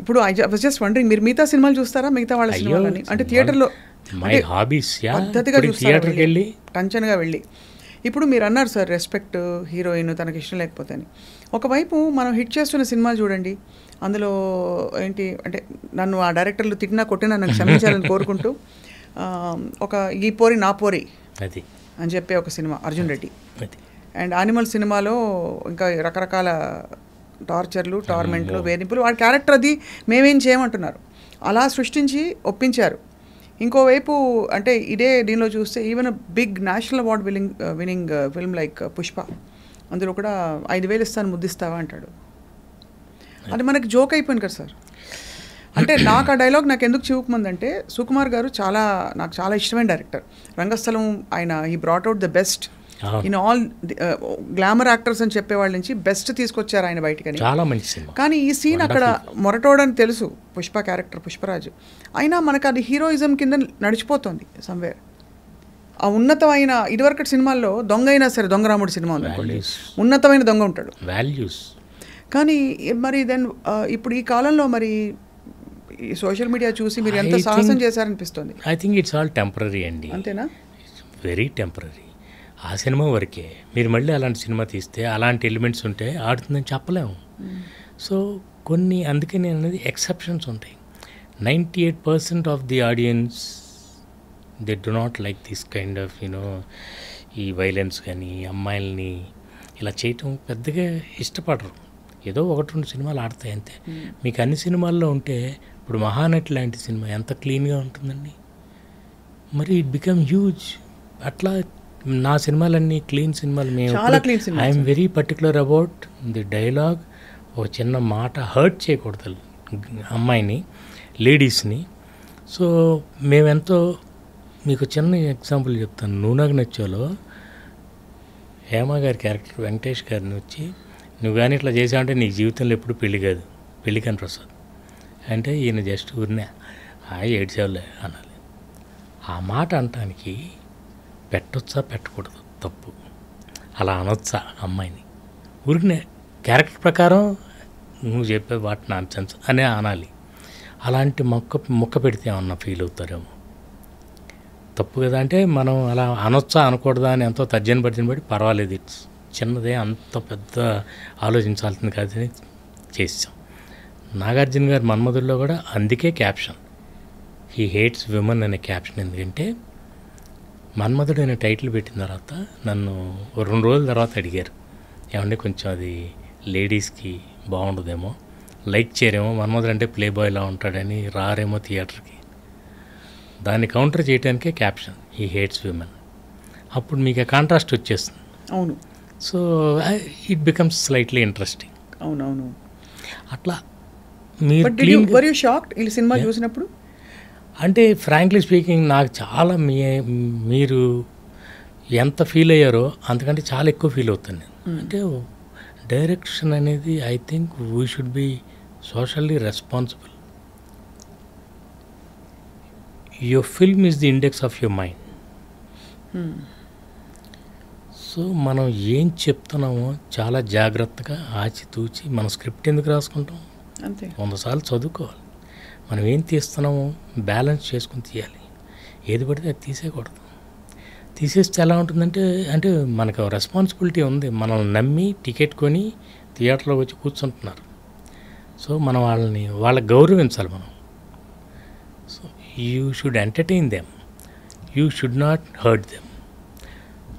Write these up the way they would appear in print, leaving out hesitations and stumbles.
ఇప్పుడు I was just wondering, మీరు మిగతా సినిమాలు చూస్తారా, మిగతా వాళ్ళ సినిమాలని? అంటే థియేటర్లో పద్ధతిగా చూస్తారు, టంచన్గా వెళ్ళి. ఇప్పుడు మీరు అన్నారు సార్, రెస్పెక్ట్, హీరోయిన్ తనకి ఇష్టం లేకపోతే అని. ఒకవైపు మనం హిట్ చేస్తున్న సినిమాలు చూడండి, అందులో ఏంటి అంటే, నన్ను ఆ డైరెక్టర్లు తిట్టినా కొట్టినా నన్ను క్షమించాలని కోరుకుంటూ, ఒక ఈ పోరి నా పోరి అది అని చెప్పే ఒక cinema Arjun Reddy, and animal సినిమాలో ఇంకా రకరకాల టార్చర్లు, టార్మెంట్లు, వేధింపులు, వాడి క్యారెక్టర్ అది మేమేం చేయమంటున్నారు, అలా సృష్టించి ఒప్పించారు. ఇంకోవైపు అంటే ఇదే దీనిలో చూస్తే even big national award winning film like Pushpa, అందులో కూడా 5,000 ఇస్తాను ముద్దిస్తావా అంటాడు. అది మనకి జోక్ అయిపోయింది కదా సార్. అంటే నాకు ఆ డైలాగ్ నాకు ఎందుకు చివుకుమందంటే, సుకుమార్ గారు నాకు చాలా ఇష్టమైన డైరెక్టర్. రంగస్థలం ఆయన he brought out the best in all glamour actors అని చెప్పేవాళ్ళ నుంచి బెస్ట్ తీసుకొచ్చారు ఆయన బయటకని. చాలా మంచి సినిమా. కానీ ఈ సీన్ అక్కడ మొరటోడని తెలుసు, పుష్ప క్యారెక్టర్ పుష్పరాజు అయినా మనకు అది హీరోయిజం కింద నడిచిపోతుంది సమ్వేర్. ఆ ఉన్నతమైన ఇదివరకటి సినిమాల్లో దొంగ అయినా సరే, దొంగరాముడు సినిమా ఉంది, ఉన్నతమైన దొంగ ఉంటాడు, వాల్యూస్. కానీ మరి దెన్ ఇప్పుడు ఈ కాలంలో మరి సోషల్ మీడియా చూసి మీరు ఎంత సాహసం చేశారనిపిస్తుంది. I think it's all temporary అండి. అంతేనా? Very temporary. ఆ సినిమా వరకే. మీరు మళ్ళీ అలాంటి సినిమా తీస్తే అలాంటి ఎలిమెంట్స్ ఉంటే ఆడుతుందని చెప్పలేము. సో కొన్ని, అందుకే నేను అనేది ఎక్సెప్షన్స్ ఉంటాయి. 98% of the audience they do not like this kind of ఈ వైలెన్స్ కానీ, అమ్మాయిల్ని ఇలా చేయటం పెద్దగా ఇష్టపడరు. ఏదో 1-2 సినిమాలు ఆడతాయి అంతే. మీకు అన్ని సినిమాల్లో ఉంటే, ఇప్పుడు మహానటి లాంటి సినిమా ఎంత క్లీన్గా ఉంటుందండి, మరి ఇట్ బికమ్ హ్యూజ్. అట్లా నా సినిమాలన్నీ క్లీన్ సినిమాలు. I'm very particular about the dialogue. ఒక చిన్న మాట హర్ట్ చేయకూడదు అమ్మాయిని, లేడీస్ని. సో మేమెంతో, మీకు చిన్న ఎగ్జాంపుల్ చెప్తాను. నూనెకు నచ్చోలో హేమ గారి క్యారెక్టర్ వెంకటేష్ గారిని వచ్చి, నువ్వు కానీ ఇట్లా చేసావంటే నీకు జీవితంలో ఎప్పుడు పెళ్ళి కాదు, పెళ్ళి కాని ప్రసాద్ అంటే ఈయన జస్ట్ ఊరినే ఏడ్చేవాళ్ళే అనాలి. ఆ మాట అనటానికి పెట్టొచ్చా పెట్టకూడదు, తప్పు. అలా అనొచ్చా అమ్మాయిని? ఊరికనే క్యారెక్టర్ ప్రకారం నువ్వు చెప్పే వాటి నాన్సెన్స్ అనే అనాలి. అలాంటి మొక్క పెడితే ఏమన్నా ఫీల్ అవుతారేమో, తప్పు కదా. అంటే మనం అలా అనొచ్చా అనకూడదా అని ఎంతో తర్జన బట్టి పర్వాలేదు, ఇట్స్ చిన్నదే, అంత పెద్ద ఆలోచించాల్సింది కాదని చేసాం. నాగార్జున గారు మన్మధుల్లో కూడా అందుకే క్యాప్షన్ హీ హేట్స్ విమెన్ అనే క్యాప్షన్. ఎందుకంటే మన్మధుడు అనే టైటిల్ పెట్టిన తర్వాత నన్ను 2 రోజుల తర్వాత అడిగారు, ఏమంటే కొంచెం అది లేడీస్కి బాగుండదేమో, లైక్ చేయరేమో, మన్మధుడు అంటే ప్లే బాయ్లా ఉంటాడని రారేమో థియేటర్కి. దాన్ని కౌంటర్ చేయడానికే క్యాప్షన్ హీ హేట్స్ విమెన్. అప్పుడు మీకు ఆ కాంట్రాస్ట్ వచ్చేస్తుంది. అవును. So it becomes slightly interesting. అవునవును. అట్లా మీరు షాక్డ్ ఈ సినిమా చూసినప్పుడు? అంటే ఫ్రాంక్లీ స్పీకింగ్ నాకు చాలా మీరు ఎంత ఫీల్ అయ్యారో అంతకంటే చాలా ఎక్కువ ఫీల్ అవుతాను నేను. అంటే డైరెక్షన్ అనేది I think we should be socially responsible. Your film is the index of your mind. So మనం ఏం చెప్తున్నామో చాలా జాగ్రత్తగా ఆచితూచి, మన స్క్రిప్ట్ ఎందుకు రాసుకుంటాం, అంతే 100 సార్లు చదువుకోవాలి. మనం ఏం తీస్తున్నామో బ్యాలెన్స్ చేసుకుని తీయాలి. ఏది పడితే అది తీసేయకూడదు. తీసేస్తే ఎలా ఉంటుందంటే, అంటే మనకు రెస్పాన్సిబిలిటీ ఉంది. మనల్ని నమ్మి టికెట్ కొని థియేటర్లో వచ్చి కూర్చుంటున్నారు. సో మనం వాళ్ళకి గౌరవించాలి మనం. So you should entertain them, you should not hurt them.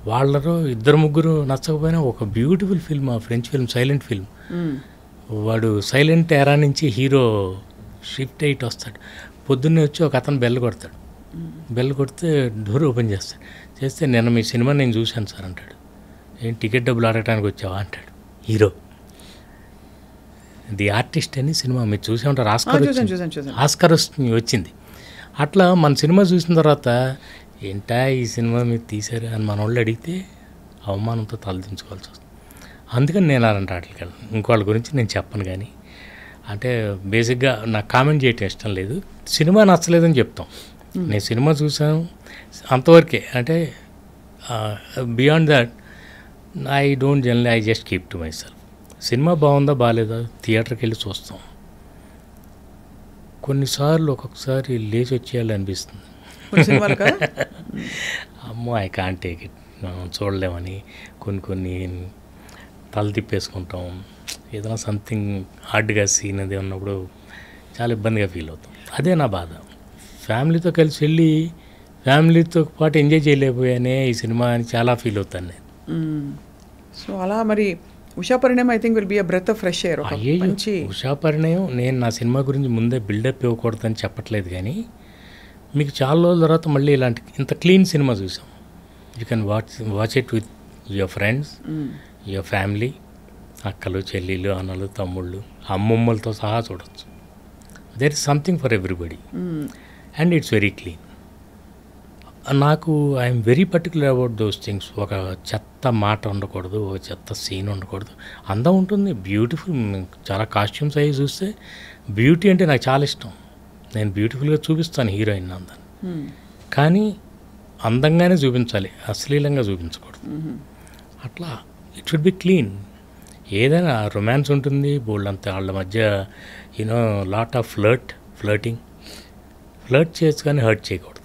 వాళ్ళలో 2-3 నచ్చకపోయినా ఒక బ్యూటిఫుల్ ఫిల్మ్, ఆ ఫ్రెంచ్ ఫిల్మ్ సైలెంట్ ఫిల్మ్, వాడు సైలెంట్ ఎరా నుంచి హీరో షిఫ్ట్ అయ్యి వస్తాడు. పొద్దున్నే వచ్చి ఒక అతను బెల్ కొడతాడు. బెల్ కొడితే డోర్ ఓపెన్ చేస్తాడు. చేస్తే నిన్న మీ సినిమా నేను చూశాను సార్ అంటాడు. ఏం టికెట్ డబ్బులు అడగడానికి వచ్చావా అంటాడు హీరో. ది ఆర్టిస్ట్ అని సినిమా మీరు చూసే ఉంటారు, ఆస్కార్ వచ్చింది. అట్లా మన సినిమా చూసిన తర్వాత ఏంటా ఈ సినిమా మీరు తీశారు అని మన వాళ్ళు అడిగితే అవమానంతో తలదించుకోవాల్సి వస్తుంది. అందుకని నేను అలాంటి వాటికి వెళ్ళను. ఇంకోళ్ళ గురించి నేను చెప్పను. కానీ అంటే బేసిక్గా నాకు కామెంట్ చేయటం ఇష్టం లేదు. సినిమా నచ్చలేదని చెప్తాం. నేను సినిమా చూసాను అంతవరకే. అంటే beyond that I don't generally, I just keep to my self. Cinema బాగుందా బాగాలేదా థియేటర్కి వెళ్ళి చూస్తాం. కొన్నిసార్లు ఒక్కొక్కసారి లేచి వచ్చేయాలి అనిపిస్తుంది. కొన్ని సినిమాలు కదా. అమ్మో ఐ కాంట్ టేక్ ఇట్, చూడలేమని కొన్ని తల తిప్పేసుకుంటాం. ఏదైనా సంథింగ్ హార్డ్గా సీన్ అది ఉన్నప్పుడు చాలా ఇబ్బందిగా ఫీల్ అవుతాం. అదే నా బాధ. ఫ్యామిలీతో కలిసి వెళ్ళి ఫ్యామిలీతో పాటు ఎంజాయ్ చేయలేకపోయానే ఈ సినిమా అని చాలా ఫీల్ అవుతాను నేను. సో అలా మరి Usha Parinayam I think will be a breath of fresh air. మంచి ఉషా పరిణయం. నేను నా సినిమా గురించి ముందే బిల్డప్ ఇవ్వకూడదని చెప్పట్లేదు, కానీ మీకు చాలా రోజుల తర్వాత మళ్ళీ ఇలాంటి ఇంత క్లీన్ సినిమా చూసాం. You can watch it with your friends, your family, అక్కలు చెల్లెళ్ళు అన్నలు తమ్ముళ్ళు అమ్మమ్మలతో సహా చూడొచ్చు. There is something for everybody and it's very clean. నాకు I'm very particular about those things. ఒక చెత్త మాట ఉండకూడదు, ఒక చెత్త సీన్ ఉండకూడదు. అందం ఉంటుంది, బ్యూటిఫుల్. చాలా కాస్ట్యూమ్స్ అవి చూస్తే బ్యూటీ అంటే నాకు చాలా ఇష్టం. నేను బ్యూటిఫుల్గా చూపిస్తాను హీరోయిన్ అందాన్ని, కానీ అందంగానే చూపించాలి, అశ్లీలంగా చూపించకూడదు. అట్లా ఇట్ షుడ్ బి క్లీన్. ఏదైనా రొమాన్స్ ఉంటుంది బోల్డ్ అంతా, వాళ్ళ మధ్య లాట్ ఆఫ్ ఫ్లర్టింగ్ చేయొచ్చు కానీ హర్ట్ చేయకూడదు.